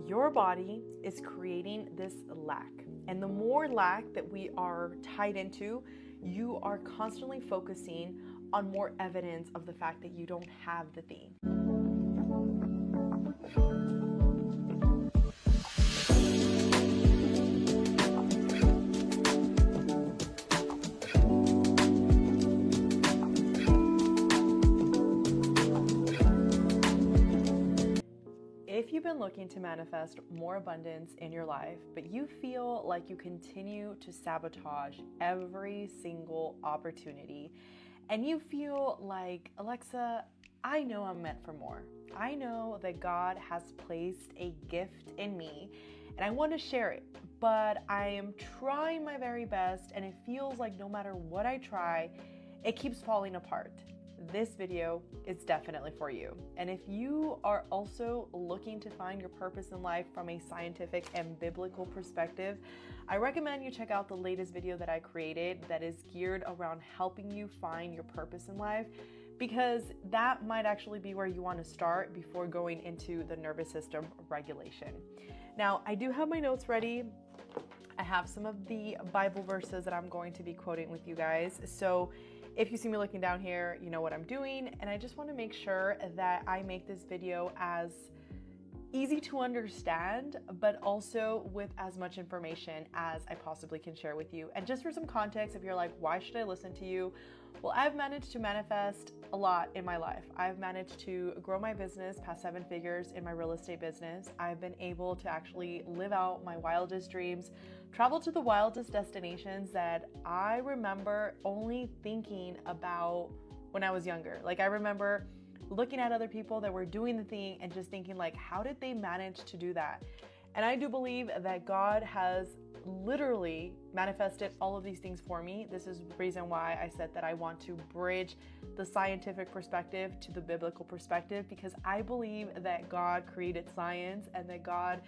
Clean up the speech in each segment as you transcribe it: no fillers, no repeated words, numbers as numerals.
your body is creating this lack. And the more lack that we are tied into, you are constantly focusing on more evidence of the fact that you don't have the thing. If you've been looking to manifest more abundance in your life, but you feel like you continue to sabotage every single opportunity, and you feel like, Alexa, I know I'm meant for more. I know that God has placed a gift in me and I want to share it, but I am trying my very best and it feels like no matter what I try, it keeps falling apart. This video is definitely for you. And if you are also looking to find your purpose in life from a scientific and biblical perspective, I recommend you check out the latest video that I created that is geared around helping you find your purpose in life, because that might actually be where you want to start before going into the nervous system regulation. Now, I do have my notes ready. I have some of the Bible verses that I'm going to be quoting with you guys. So if you see me looking down here, you know what I'm doing. And I just want to make sure that I make this video as easy to understand, but also with as much information as I possibly can share with you. And just for some context, if you're like, why should I listen to you? Well, I've managed to manifest a lot in my life. I've managed to grow my business past 7 figures in my real estate business. I've been able to actually live out my wildest dreams, travel to the wildest destinations that I remember only thinking about when I was younger. Like I remember looking at other people that were doing the thing and just thinking like, how did they manage to do that? And I do believe that God has literally manifested all of these things for me. This is the reason why I said that I want to bridge the scientific perspective to the biblical perspective, because I believe that God created science and that God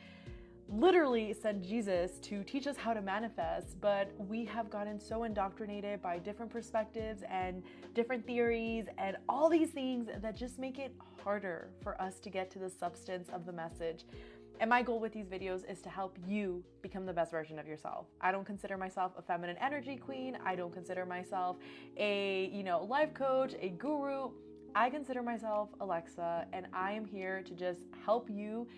literally sent Jesus to teach us how to manifest, but we have gotten so indoctrinated by different perspectives and different theories and all these things that just make it harder for us to get to the substance of the message. And my goal with these videos is to help you become the best version of yourself. I don't consider myself a feminine energy queen. I don't consider myself a, life coach, a guru. I consider myself Alexa, and I am here to just help you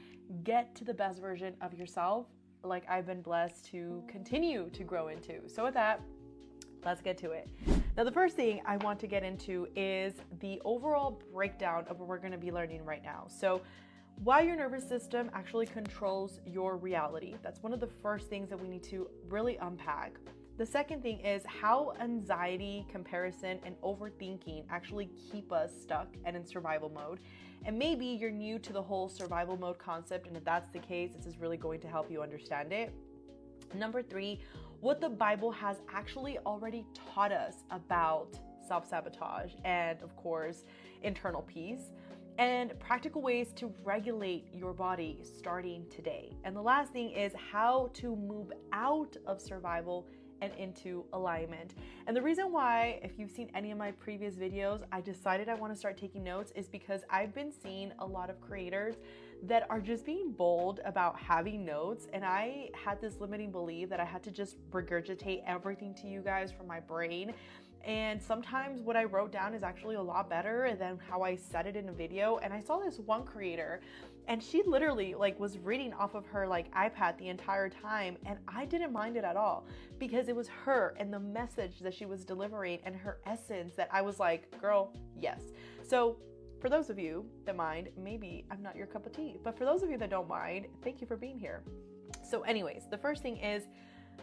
get to the best version of yourself, like I've been blessed to continue to grow into. So with that, let's get to it. Now, the first thing I want to get into is the overall breakdown of what we're going to be learning right now. So why your nervous system actually controls your reality. That's one of the first things that we need to really unpack. The second thing is how anxiety, comparison, and overthinking actually keep us stuck and in survival mode. And maybe you're new to the whole survival mode concept, and if that's the case, this is really going to help you understand it. Number 3, what the Bible has actually already taught us about self-sabotage and, of course, internal peace, and practical ways to regulate your body starting today. And the last thing is how to move out of survival and into alignment. And the reason why, if you've seen any of my previous videos, I decided I want to start taking notes is because I've been seeing a lot of creators that are just being bold about having notes. And I had this limiting belief that I had to just regurgitate everything to you guys from my brain. And sometimes what I wrote down is actually a lot better than how I said it in a video. And I saw this one creator and she literally was reading off of her iPad the entire time. And I didn't mind it at all because it was her and the message that she was delivering and her essence that I was like, girl, yes. So for those of you that mind, maybe I'm not your cup of tea, but for those of you that don't mind, thank you for being here. So anyways, the first thing is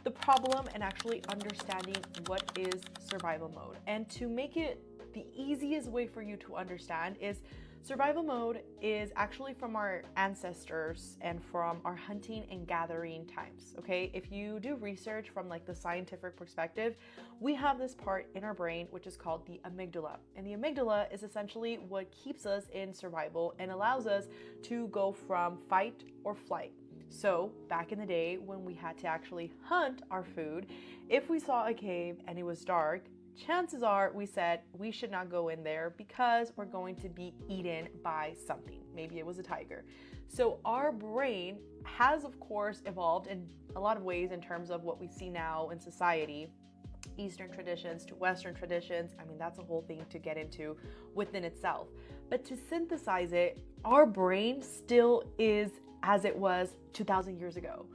the problem and actually understanding what is survival mode. And to make it the easiest way for you to understand is survival mode is actually from our ancestors and from our hunting and gathering times, okay? If you do research from the scientific perspective, we have this part in our brain which is called the amygdala. And the amygdala is essentially what keeps us in survival and allows us to go from fight or flight. So back in the day when we had to actually hunt our food, if we saw a cave and it was dark, chances are we said we should not go in there because we're going to be eaten by something. maybe it was a tiger. So our brain has, of course, evolved in a lot of ways in terms of what we see now in society, Eastern traditions to Western traditions. I mean, that's a whole thing to get into within itself. But to synthesize it, our brain still is as it was 2,000 years ago.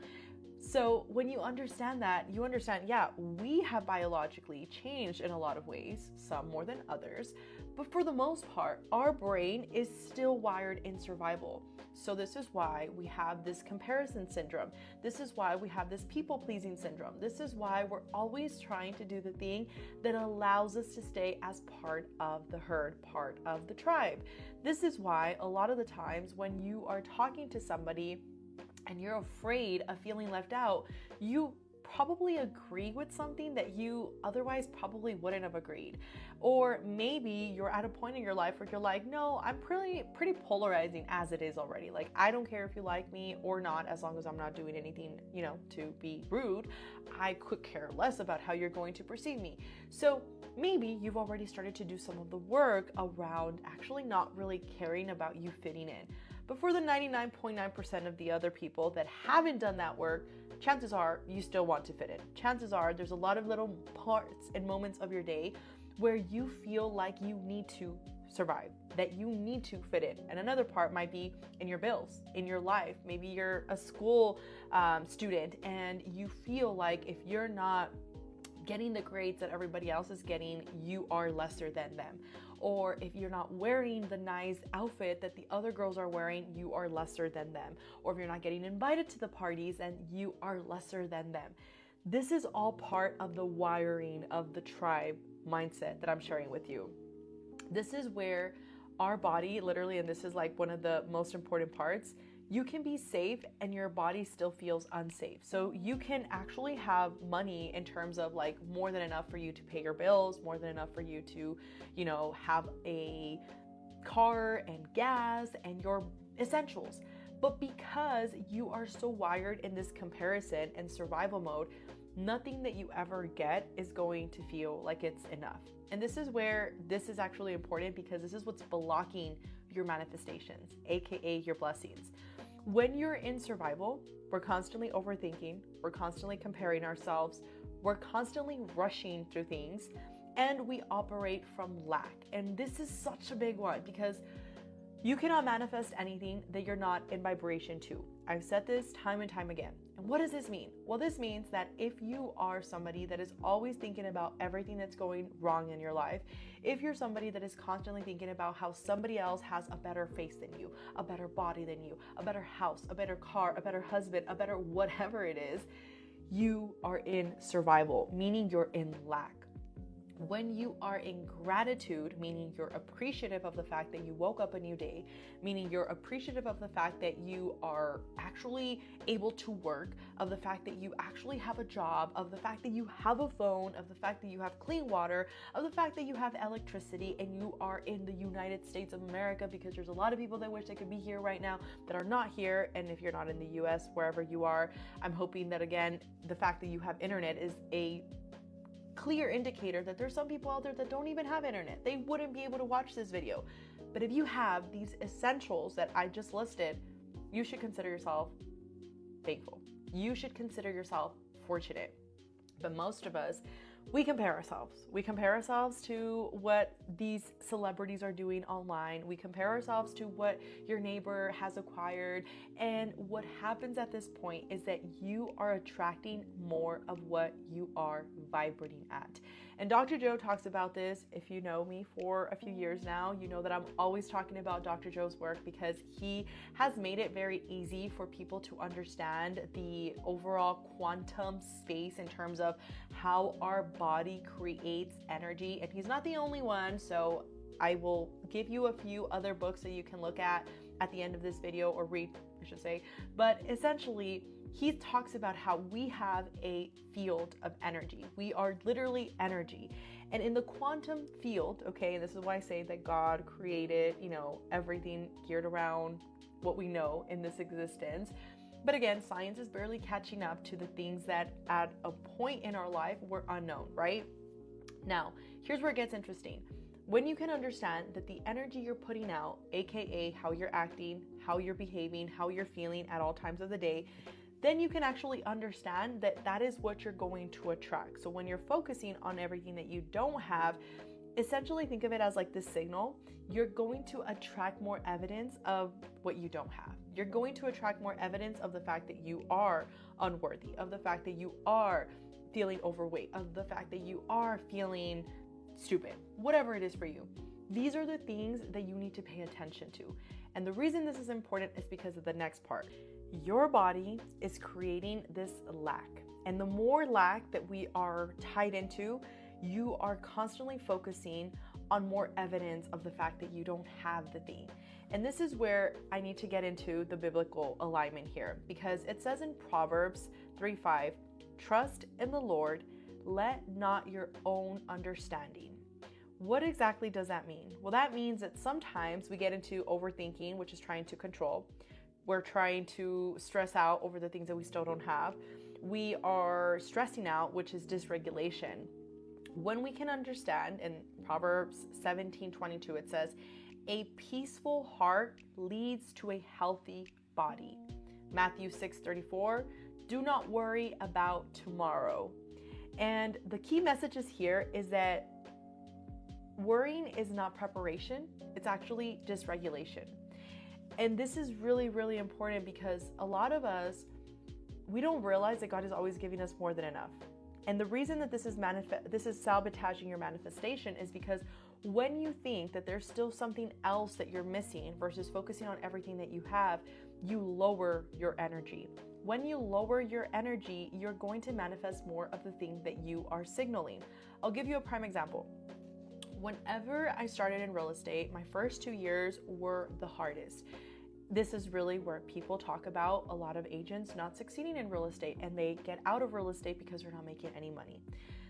So when you understand that, you understand, yeah, we have biologically changed in a lot of ways, some more than others, but for the most part, our brain is still wired in survival. So this is why we have this comparison syndrome. This is why we have this people-pleasing syndrome. This is why we're always trying to do the thing that allows us to stay as part of the herd, part of the tribe. This is why a lot of the times when you are talking to somebody and you're afraid of feeling left out, you probably agree with something that you otherwise probably wouldn't have agreed. Or maybe you're at a point in your life where you're like, no, I'm pretty polarizing as it is already. Like, I don't care if you like me or not, as long as I'm not doing anything, to be rude. I could care less about how you're going to perceive me. So maybe you've already started to do some of the work around actually not really caring about you fitting in. But for the 99.9% of the other people that haven't done that work, chances are you still want to fit in. Chances are there's a lot of little parts and moments of your day where you feel like you need to survive, that you need to fit in. And another part might be in your bills, in your life. Maybe you're a school student and you feel like if you're not getting the grades that everybody else is getting, you are lesser than them. Or if you're not wearing the nice outfit that the other girls are wearing, you are lesser than them. Or if you're not getting invited to the parties, and you are lesser than them. This is all part of the wiring of the tribe mindset that I'm sharing with you. This is where our body literally, and this is like one of the most important parts, you can be safe and your body still feels unsafe. So you can actually have money in terms of like more than enough for you to pay your bills, more than enough for you to, have a car and gas and your essentials. But because you are so wired in this comparison and survival mode, nothing that you ever get is going to feel like it's enough. And this is where this is actually important, because this is what's blocking your manifestations, aka your blessings. When you're in survival, we're constantly overthinking, we're constantly comparing ourselves, we're constantly rushing through things, and we operate from lack. And this is such a big one, because you cannot manifest anything that you're not in vibration to. I've said this time and time again. And what does this mean? Well, this means that if you are somebody that is always thinking about everything that's going wrong in your life, if you're somebody that is constantly thinking about how somebody else has a better face than you, a better body than you, a better house, a better car, a better husband, a better whatever it is, you are in survival, meaning you're in lack. When you are in gratitude, meaning you're appreciative of the fact that you woke up a new day, meaning you're appreciative of the fact that you are actually able to work, of the fact that you actually have a job, of the fact that you have a phone, of the fact that you have clean water, of the fact that you have electricity, and you are in the United States of America, because there's a lot of people that wish they could be here right now that are not here. And if you're not in the US, wherever you are, I'm hoping that, again, the fact that you have internet is a clear indicator that there's some people out there that don't even have internet. They wouldn't be able to watch this video. But if you have these essentials that I just listed, you should consider yourself thankful. You should consider yourself fortunate. But most of us, we compare ourselves. We compare ourselves to what these celebrities are doing online. We compare ourselves to what your neighbor has acquired. And what happens at this point is that you are attracting more of what you are vibrating at. And Dr. Joe talks about this. If you know me for a few years now, you know that I'm always talking about Dr. Joe's work, because he has made it very easy for people to understand the overall quantum space in terms of how our body creates energy. And he's not the only one, so I will give you a few other books that you can look at the end of this video, or read, I should say. But essentially, he talks about how we have a field of energy. We are literally energy. And in the quantum field, okay, and this is why I say that God created, everything geared around what we know in this existence. But again, science is barely catching up to the things that at a point in our life were unknown, right? Now, here's where it gets interesting. When you can understand that the energy you're putting out, aka how you're acting, how you're behaving, how you're feeling at all times of the day, then you can actually understand that that is what you're going to attract. So when you're focusing on everything that you don't have, essentially think of it as like this signal. You're going to attract more evidence of what you don't have. You're going to attract more evidence of the fact that you are unworthy, of the fact that you are feeling overweight, of the fact that you are feeling stupid, whatever it is for you. These are the things that you need to pay attention to. And the reason this is important is because of the next part. Your body is creating this lack. And the more lack that we are tied into, you are constantly focusing on more evidence of the fact that you don't have the thing. And this is where I need to get into the biblical alignment here, because it says in Proverbs 3:5, trust in the Lord, let not your own understanding. What exactly does that mean? Well, that means that sometimes we get into overthinking, which is trying to control. We're trying to stress out over the things that we still don't have. We are stressing out, which is dysregulation. When we can understand, in Proverbs 17:22, it says, a peaceful heart leads to a healthy body. Matthew 6:34, do not worry about tomorrow. And the key messages here is that worrying is not preparation, it's actually dysregulation. And this is really, really important because a lot of us, we don't realize that God is always giving us more than enough. And the reason that this is sabotaging your manifestation is because when you think that there's still something else that you're missing versus focusing on everything that you have, you lower your energy. When you lower your energy, you're going to manifest more of the thing that you are signaling. I'll give you a prime example. Whenever I started in real estate, my first 2 years were the hardest. This is really where people talk about a lot of agents not succeeding in real estate, and they get out of real estate because they're not making any money.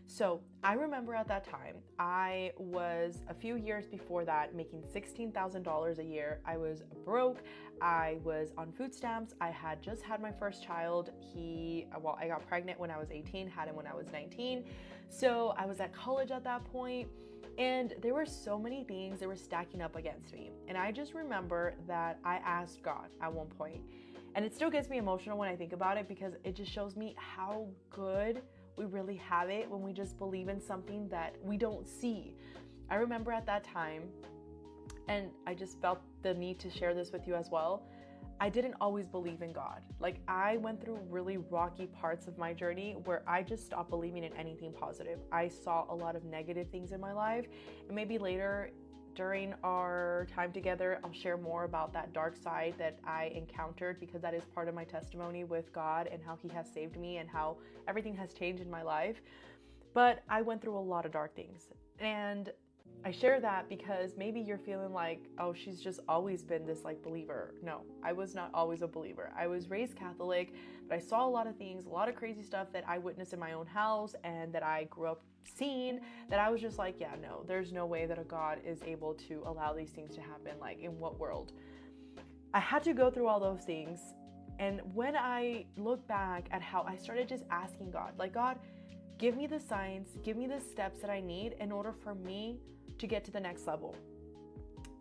So I remember at that time, I was a few years before that making $16,000 a year. I was broke. I was on food stamps. I had just had my first child. I got pregnant when I was 18, had him when I was 19. So I was at college at that point. And there were so many things that were stacking up against me. And I just remember that I asked God at one point, and it still gets me emotional when I think about it because it just shows me how good we really have it when we just believe in something that we don't see. I remember at that time, and I just felt the need to share this with you as well, I didn't always believe in God. Like, I went through really rocky parts of my journey where I just stopped believing in anything positive. I saw a lot of negative things in my life, and maybe later during our time together, I'll share more about that dark side that I encountered, because that is part of my testimony with God and how He has saved me and how everything has changed in my life. But I went through a lot of dark things, and I share that because maybe you're feeling like, oh, she's just always been this like believer. No, I was not always a believer. I was raised Catholic, but I saw a lot of things, a lot of crazy stuff that I witnessed in my own house and that I grew up seeing, that I was just like, yeah, no, there's no way that a God is able to allow these things to happen. Like, in what world? I had to go through all those things. And when I look back at how I started just asking God, like, God, give me the signs, give me the steps that I need in order for me to get to the next level.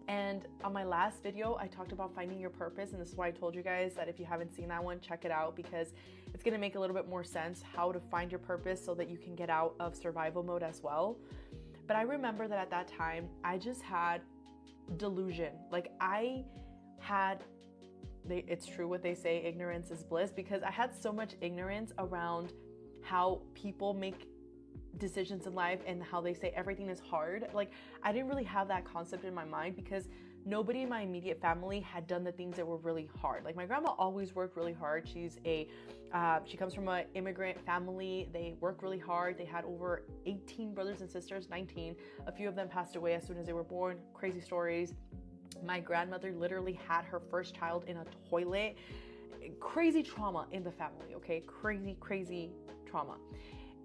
And on my last video, I talked about finding your purpose. And this is why I told you guys that if you haven't seen that one, check it out, because it's going to make a little bit more sense how to find your purpose so that you can get out of survival mode as well. But I remember that at that time, I just had delusion. Like, it's true what they say, ignorance is bliss, because I had so much ignorance around how people make decisions in life and how they say everything is hard. Like, I didn't really have that concept in my mind because nobody in my immediate family had done the things that were really hard. Like, my grandma always worked really hard. She comes from an immigrant family. They work really hard. They had over 18 brothers and sisters, 19. A few of them passed away as soon as they were born. Crazy stories. My grandmother literally had her first child in a toilet. Crazy trauma in the family, okay? Crazy trauma.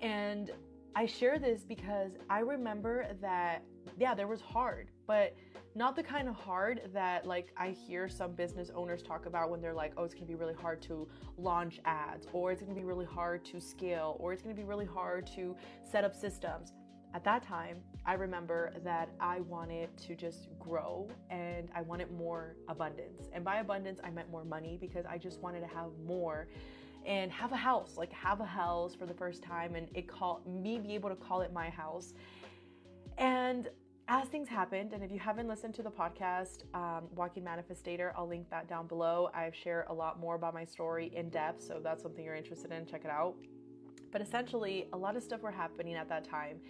And I share this because I remember that, yeah, there was hard, but not the kind of hard that like I hear some business owners talk about when they're like, oh, it's gonna be really hard to launch ads, or it's gonna be really hard to scale, or it's gonna be really hard to set up systems. At that time, I remember that I wanted to just grow and I wanted more abundance. And by abundance, I meant more money because I just wanted to have more and have a house for the first time and be able to call it my house. And as things happened, and if you haven't listened to the podcast, Walking Manifestator, I'll link that down below. I've shared a lot more about my story in depth, so if that's something you're interested in, check it out. But essentially, a lot of stuff were happening at that time.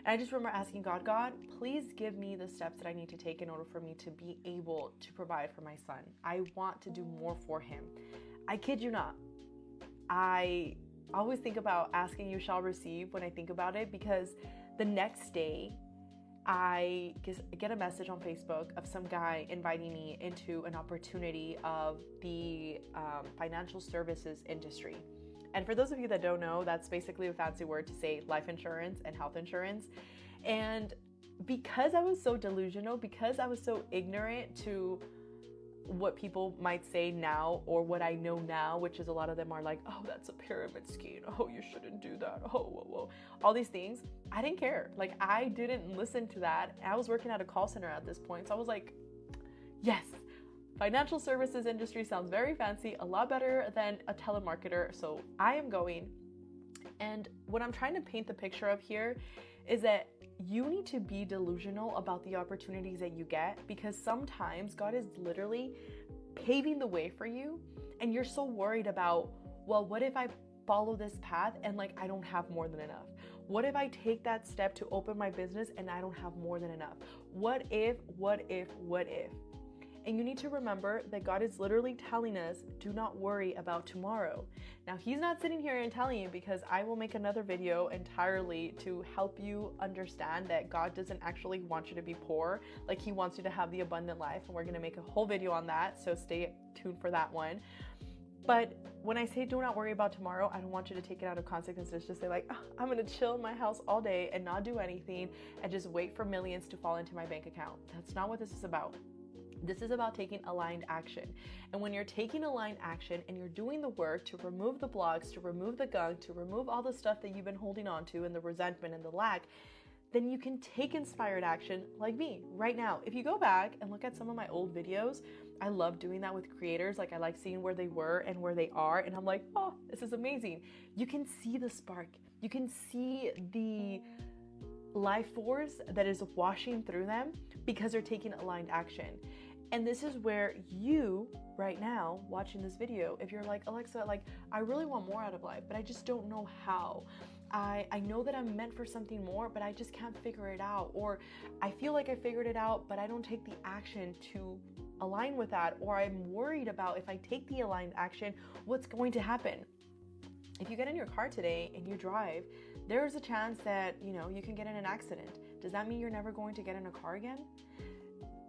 And I just remember asking God, please give me the steps that I need to take in order for me to be able to provide for my son. I want to do more for him. I kid you not. I always think about asking, you shall receive when I think about it, because the next day, I get a message on Facebook of some guy inviting me into an opportunity of the financial services industry. And for those of you that don't know, that's basically a fancy word to say life insurance and health insurance. And because I was so delusional, because I was so ignorant to what people might say now or what I know now, which is a lot of them are like, oh, that's a pyramid scheme. Oh, you shouldn't do that. Oh, whoa. All these things. I didn't care. Like, I didn't listen to that. I was working at a call center at this point. So I was like, yes, financial services industry sounds very fancy, a lot better than a telemarketer. So I am going. And what I'm trying to paint the picture of here is that you need to be delusional about the opportunities that you get, because sometimes God is literally paving the way for you and you're so worried about, well, what if I follow this path and like I don't have more than enough? What if I take that step to open my business and I don't have more than enough? What if? And you need to remember that God is literally telling us, do not worry about tomorrow. Now, he's not sitting here and telling you, because I will make another video entirely to help you understand that God doesn't actually want you to be poor. Like, he wants you to have the abundant life. And we're going to make a whole video on that. So stay tuned for that one. But when I say do not worry about tomorrow, I don't want you to take it out of context and just say like, oh, I'm going to chill in my house all day and not do anything and just wait for millions to fall into my bank account. That's not what this is about. This is about taking aligned action. And when you're taking aligned action and you're doing the work to remove the blocks, to remove the gunk, to remove all the stuff that you've been holding on to and the resentment and the lack, then you can take inspired action like me right now. If you go back and look at some of my old videos, I love doing that with creators. Like, I like seeing where they were and where they are. And I'm like, oh, this is amazing. You can see the spark. You can see the life force that is washing through them because they're taking aligned action. And this is where you, right now, watching this video, if you're like, Alexa, like, I really want more out of life, but I just don't know how. I know that I'm meant for something more, but I just can't figure it out. Or I feel like I figured it out, but I don't take the action to align with that. Or I'm worried about if I take the aligned action, what's going to happen? If you get in your car today and you drive, there's a chance that, you can get in an accident. Does that mean you're never going to get in a car again?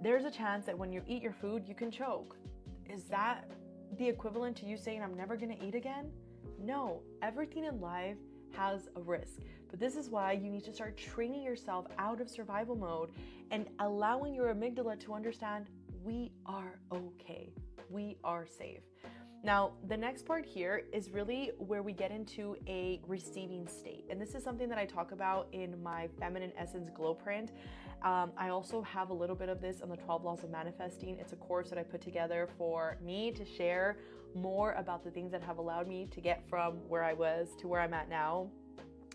There's a chance that when you eat your food, you can choke. Is that the equivalent to you saying, I'm never going to eat again? No, everything in life has a risk. But this is why you need to start training yourself out of survival mode and allowing your amygdala to understand we are okay. We are safe. Now, the next part here is really where we get into a receiving state. And this is something that I talk about in my Feminine Essence Glow print. I also have a little bit of this on the 12 Laws of Manifesting. It's a course that I put together for me to share more about the things that have allowed me to get from where I was to where I'm at now.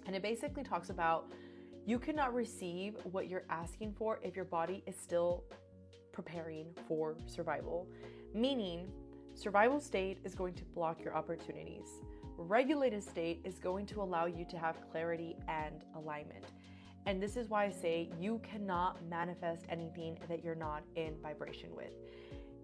And it basically talks about you cannot receive what you're asking for if your body is still preparing for survival. Meaning, survival state is going to block your opportunities. Regulated state is going to allow you to have clarity and alignment. And this is why I say you cannot manifest anything that you're not in vibration with.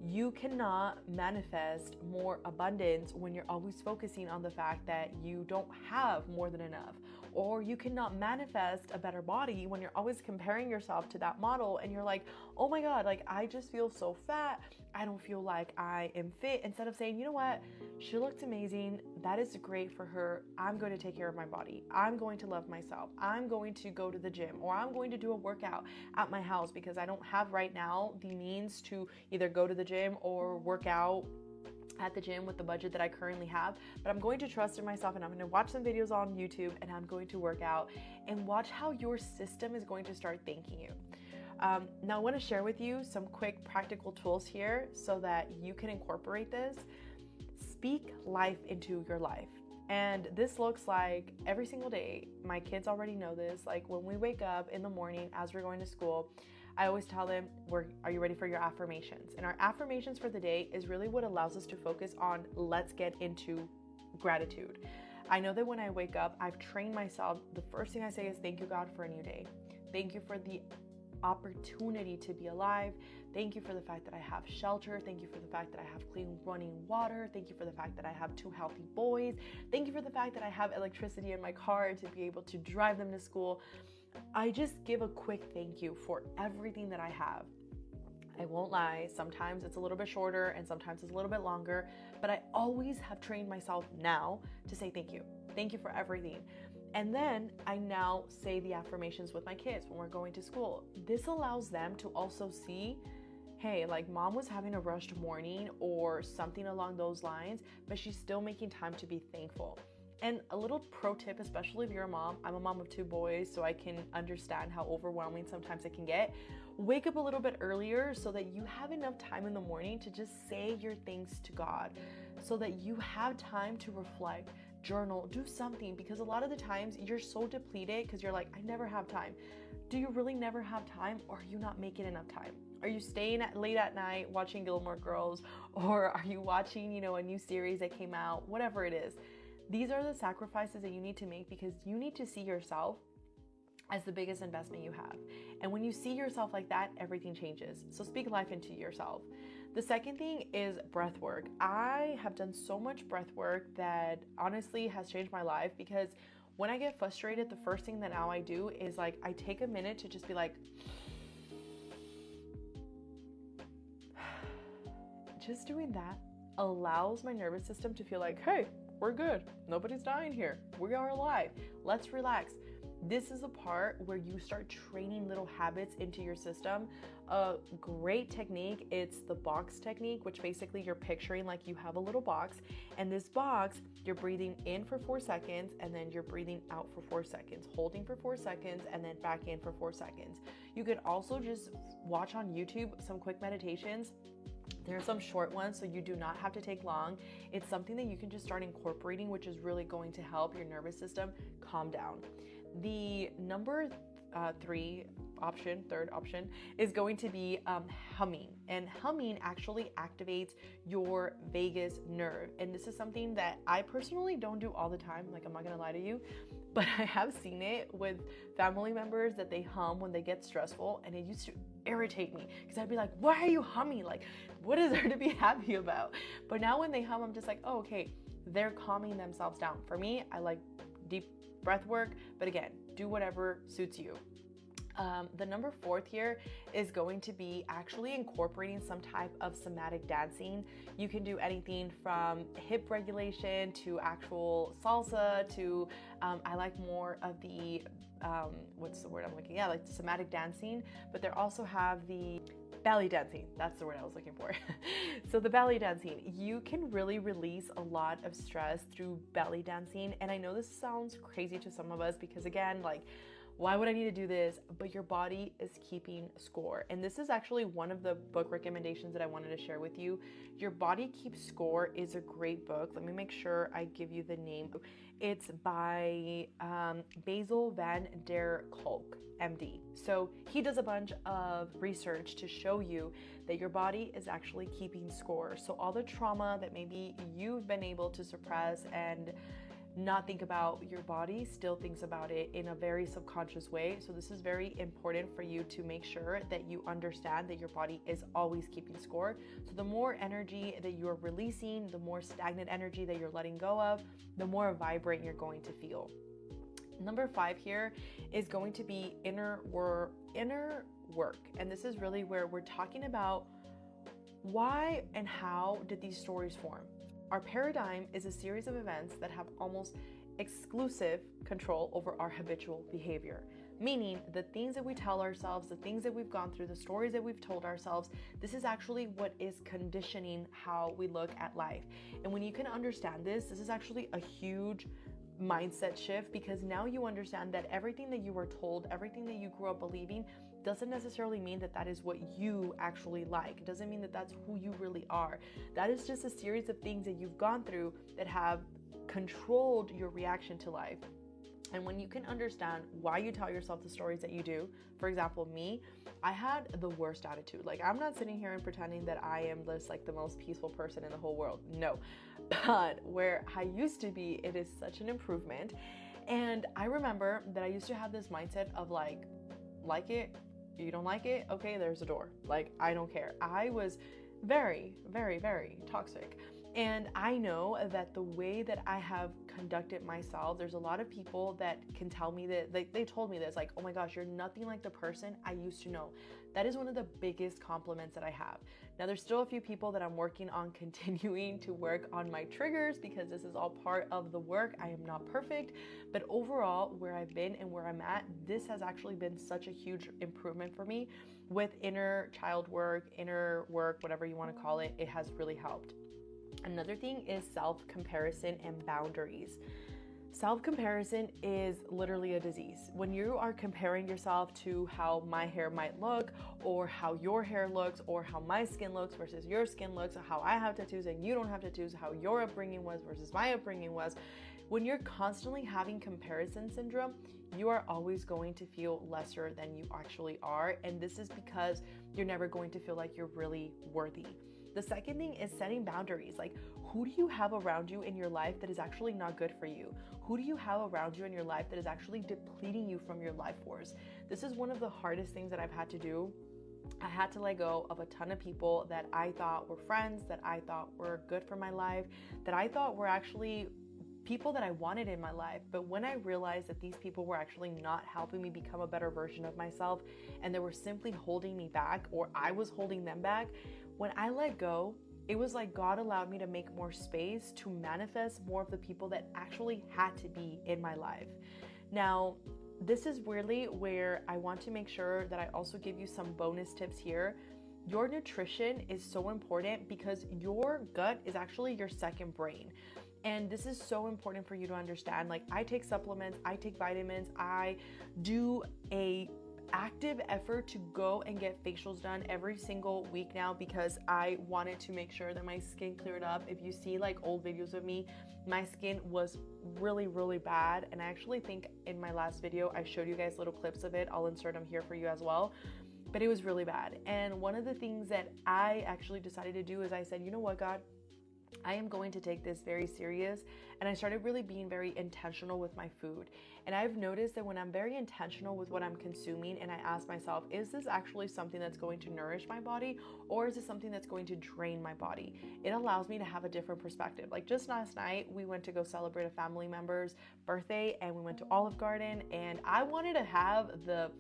You cannot manifest more abundance when you're always focusing on the fact that you don't have more than enough. Or you cannot manifest a better body when you're always comparing yourself to that model and you're like, oh my God, like I just feel so fat. I don't feel like I am fit. Instead of saying, you know what, she looks amazing. That is great for her. I'm going to take care of my body. I'm going to love myself. I'm going to go to the gym, or I'm going to do a workout at my house because I don't have right now the means to either go to the gym or work out at the gym with the budget that I currently have, but I'm going to trust in myself and I'm going to watch some videos on YouTube and I'm going to work out and watch how your system is going to start thanking you. Now I want to share with you some quick practical tools here so that you can incorporate this. Speak life into your life. And this looks like every single day. My kids already know this. Like when we wake up in the morning as we're going to school, I always tell them, are you ready for your affirmations? And our affirmations for the day is really what allows us to focus on, let's get into gratitude. I know that when I wake up, I've trained myself. The first thing I say is, thank you, God, for a new day. Thank you for the opportunity to be alive. Thank you for the fact that I have shelter. Thank you for the fact that I have clean running water. Thank you for the fact that I have 2 healthy boys. Thank you for the fact that I have electricity in my car to be able to drive them to school. I just give a quick thank you for everything that I have. I won't lie, sometimes it's a little bit shorter and sometimes it's a little bit longer, but I always have trained myself now to say thank you. Thank you for everything. And then I now say the affirmations with my kids when we're going to school. This allows them to also see, hey, like mom was having a rushed morning or something along those lines, but she's still making time to be thankful. And a little pro tip, especially if you're a mom, I'm a mom of 2 boys, so I can understand how overwhelming sometimes it can get. Wake up a little bit earlier so that you have enough time in the morning to just say your thanks to God, so that you have time to reflect, journal, do something, because a lot of the times you're so depleted because you're like, I never have time. Do you really never have time, or are you not making enough time? Are you staying late at night watching Gilmore Girls, or are you watching, a new series that came out, whatever it is? These are the sacrifices that you need to make because you need to see yourself as the biggest investment you have. And when you see yourself like that, everything changes. So speak life into yourself. The second thing is breath work. I have done so much breath work that honestly has changed my life, because when I get frustrated, the first thing that now I do is like, I take a minute to just be like, just doing that allows my nervous system to feel like, hey, we're good. Nobody's dying here. We are alive. Let's relax. This is a part where you start training little habits into your system. A great technique, it's the box technique, which basically you're picturing like you have a little box, and this box, you're breathing in for 4 seconds, and then you're breathing out for 4 seconds, holding for 4 seconds, and then back in for 4 seconds. You can also just watch on YouTube some quick meditations. There are some short ones, so you do not have to take long. It's something that you can just start incorporating, which is really going to help your nervous system calm down. The number third option is going to be humming. And humming actually activates your vagus nerve. And this is something that I personally don't do all the time. Like, I'm not gonna lie to you, but I have seen it with family members that they hum when they get stressful, and it used to irritate me because I'd be like, why are you humming? Like, what is there to be happy about? But now when they hum, I'm just like, oh, okay, they're calming themselves down. For me, I like deep breath work, but again, do whatever suits you. The number 4th here is going to be actually incorporating some type of somatic dancing. You can do anything from hip regulation to actual salsa to, I like more of the, what's the word I'm looking at? Like somatic dancing, but they also have the belly dancing. That's the word I was looking for. So the belly dancing, you can really release a lot of stress through belly dancing. And I know this sounds crazy to some of us because, again, like, why would I need to do this? But your body is keeping score. And this is actually one of the book recommendations that I wanted to share with you. Your Body Keeps Score is a great book. Let me make sure I give you the name. It's by Bessel van der Kolk, MD. So he does a bunch of research to show you that your body is actually keeping score. So all the trauma that maybe you've been able to suppress and not think about, your body still thinks about it in a very subconscious way. So this is very important for you to make sure that you understand that your body is always keeping score. So the more energy that you're releasing, the more stagnant energy that you're letting go of, the more vibrant you're going to feel. Number 5 here is going to be inner work. And this is really where we're talking about why and how did these stories form. Our paradigm is a series of events that have almost exclusive control over our habitual behavior. Meaning the things that we tell ourselves, the things that we've gone through, the stories that we've told ourselves, this is actually what is conditioning how we look at life. And when you can understand this, this is actually a huge mindset shift, because now you understand that everything that you were told, everything that you grew up believing, doesn't necessarily mean that that is what you actually like. It doesn't mean that that's who you really are. That is just a series of things that you've gone through that have controlled your reaction to life. And when you can understand why you tell yourself the stories that you do, for example, me, I had the worst attitude. Like, I'm not sitting here and pretending that I am just like the most peaceful person in the whole world. No, but where I used to be, it is such an improvement. And I remember that I used to have this mindset of like it, you don't like it, okay, there's a door. Like, I don't care. I was very, very, very toxic. And I know that the way that I have conducted myself, there's a lot of people that can tell me that they told me this, like, oh my gosh, you're nothing like the person I used to know. That is one of the biggest compliments that I have. Now, there's still a few people that I'm working on continuing to work on my triggers, because this is all part of the work. I am not perfect, but overall, where I've been and where I'm at, this has actually been such a huge improvement for me with inner child work, inner work, whatever you want to call it. It has really helped. Another thing is self-comparison and boundaries. Self-comparison is literally a disease. When you are comparing yourself to how my hair might look, or how your hair looks, or how my skin looks versus your skin looks, or how I have tattoos and you don't have tattoos, how your upbringing was versus my upbringing was, when you're constantly having comparison syndrome, you are always going to feel lesser than you actually are. And this is because you're never going to feel like you're really worthy. The second thing is setting boundaries. Like, who do you have around you in your life that is actually not good for you? Who do you have around you in your life that is actually depleting you from your life force? This is one of the hardest things that I've had to do. I had to let go of a ton of people that I thought were friends, that I thought were good for my life, that I thought were actually people that I wanted in my life. But when I realized that these people were actually not helping me become a better version of myself, and they were simply holding me back, or I was holding them back, when I let go, it was like God allowed me to make more space to manifest more of the people that actually had to be in my life. Now, this is really where I want to make sure that I also give you some bonus tips here. Your nutrition is so important, because your gut is actually your second brain. And this is so important for you to understand. Like, I take supplements, I take vitamins, I do a active effort to go and get facials done every single week now, because I wanted to make sure that my skin cleared up. If you see like old videos of me, my skin was really, really bad. And I actually think in my last video, I showed you guys little clips of it. I'll insert them here for you as well. But it was really bad. And one of the things that I actually decided to do is I said, you know what, God, I am going to take this very serious. And I started really being very intentional with my food. And I've noticed that when I'm very intentional with what I'm consuming, and I ask myself, is this actually something that's going to nourish my body, or is it something that's going to drain my body? It allows me to have a different perspective. Like, just last night, we went to go celebrate a family member's birthday, and we went to Olive Garden, and I wanted to have the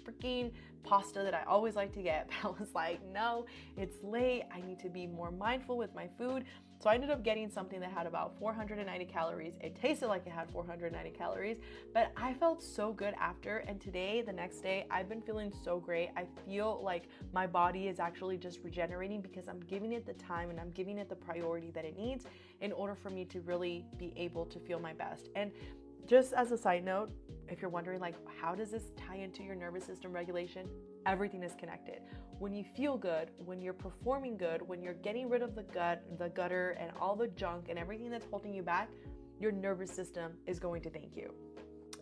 freaking pasta that I always like to get, but I was like, no, it's late. I need to be more mindful with my food. So I ended up getting something that had about 490 calories. It tasted like it had 490 calories, but I felt so good after. And today, the next day, I've been feeling so great. I feel like my body is actually just regenerating, because I'm giving it the time and I'm giving it the priority that it needs in order for me to really be able to feel my best. And just as a side note, if you're wondering, like, how does this tie into your nervous system regulation? Everything is connected. When you feel good, when you're performing good, when you're getting rid of the gutter and all the junk and everything that's holding you back, your nervous system is going to thank you.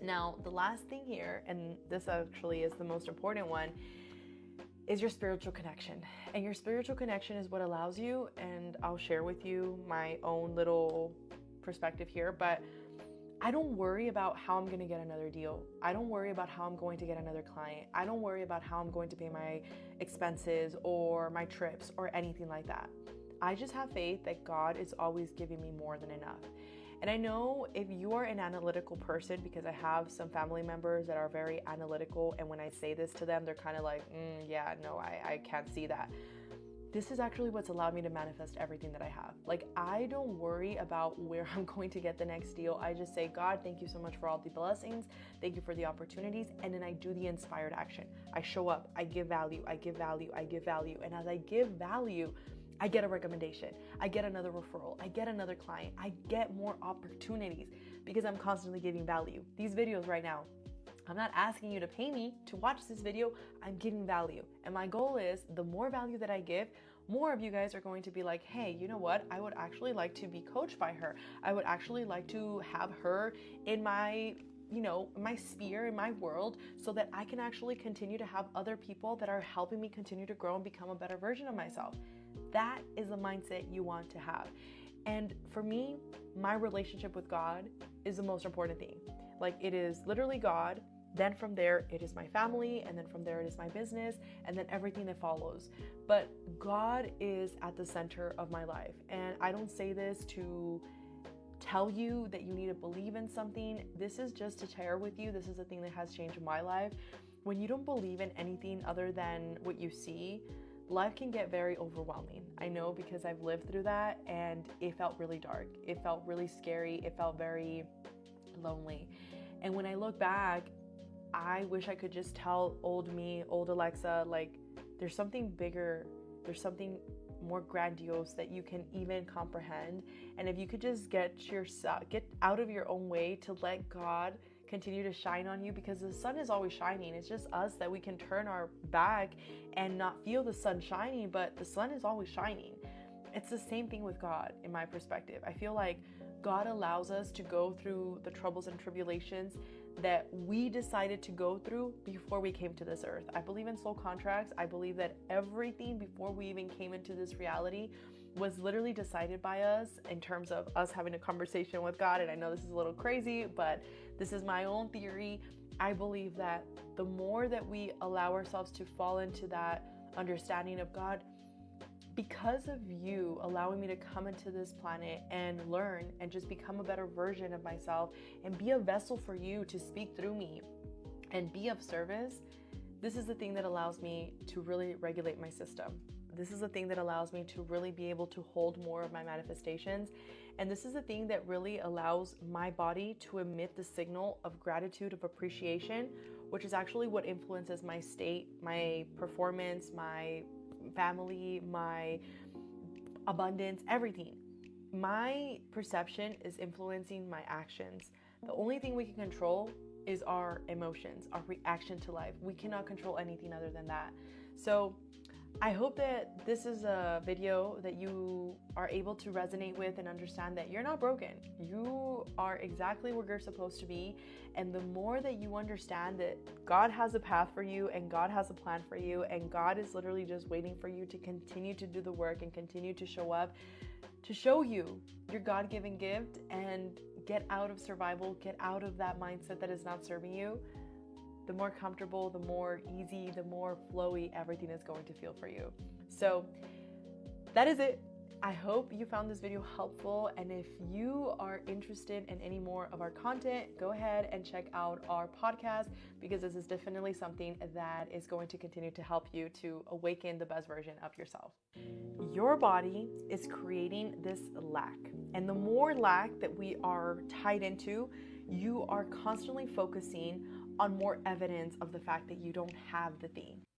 Now, the last thing here, and this actually is the most important one, is your spiritual connection. And your spiritual connection is what allows you, and I'll share with you my own little perspective here, but I don't worry about how I'm going to get another deal. I don't worry about how I'm going to get another client. I don't worry about how I'm going to pay my expenses or my trips or anything like that. I just have faith that God is always giving me more than enough. And I know if you are an analytical person, because I have some family members that are very analytical, and when I say this to them, they're kind of like, yeah, no, I can't see that. this is actually what's allowed me to manifest everything that I have. Like, I don't worry about where I'm going to get the next deal. I just say, God, thank you so much for all the blessings. Thank you for the opportunities. And then I do the inspired action. I show up, I give value, I give value, I give value. And as I give value, I get a recommendation, I get another referral, I get another client, I get more opportunities because I'm constantly giving value. These videos right now, I'm not asking you to pay me to watch this video. I'm giving value. And my goal is the more value that I give, more of you guys are going to be like, hey, you know what? I would actually like to be coached by her. I would actually like to have her in my my sphere, in my world, so that I can actually continue to have other people that are helping me continue to grow and become a better version of myself. That is the mindset you want to have. And for me, my relationship with God is the most important thing. Like, it is literally God. Then from there, it is my family. And then from there, it is my business. And then everything that follows. But God is at the center of my life. And I don't say this to tell you that you need to believe in something. This is just to share with you. This is the thing that has changed my life. When you don't believe in anything other than what you see, life can get very overwhelming. I know, because I've lived through that, and it felt really dark. It felt really scary. It felt very lonely. And when I look back, I wish I could just tell old me, old Alexa, like, there's something bigger, there's something more grandiose that you can even comprehend. And if you could just get out of your own way to let God continue to shine on you, because the sun is always shining. It's just us that we can turn our back and not feel the sun shining, but the sun is always shining. It's the same thing with God, in my perspective. I feel like God allows us to go through the troubles and tribulations that we decided to go through before we came to this earth. I believe in soul contracts. I believe that everything before we even came into this reality was literally decided by us, in terms of us having a conversation with God. And I know this is a little crazy, but this is my own theory. I believe that the more that we allow ourselves to fall into that understanding of God, because of you allowing me to come into this planet and learn and just become a better version of myself and be a vessel for you to speak through me and be of service, this is the thing that allows me to really regulate my system. This is the thing that allows me to really be able to hold more of my manifestations. And this is the thing that really allows my body to emit the signal of gratitude, of appreciation, which is actually what influences my state, my performance, my family, my abundance, everything. My perception is influencing my actions. The only thing we can control is our emotions, our reaction to life. We cannot control anything other than that. So I hope that this is a video that you are able to resonate with and understand that you're not broken. You are exactly where you're supposed to be. And the more that you understand that God has a path for you and God has a plan for you, and God is literally just waiting for you to continue to do the work and continue to show up, to show you your God-given gift and get out of survival, get out of that mindset that is not serving you, the more comfortable, the more easy, the more flowy everything is going to feel for you. So that is it. I hope you found this video helpful. And if you are interested in any more of our content, go ahead and check out our podcast, because this is definitely something that is going to continue to help you to awaken the best version of yourself. Your body is creating this lack. And the more lack that we are tied into, you are constantly focusing on more evidence of the fact that you don't have the thing.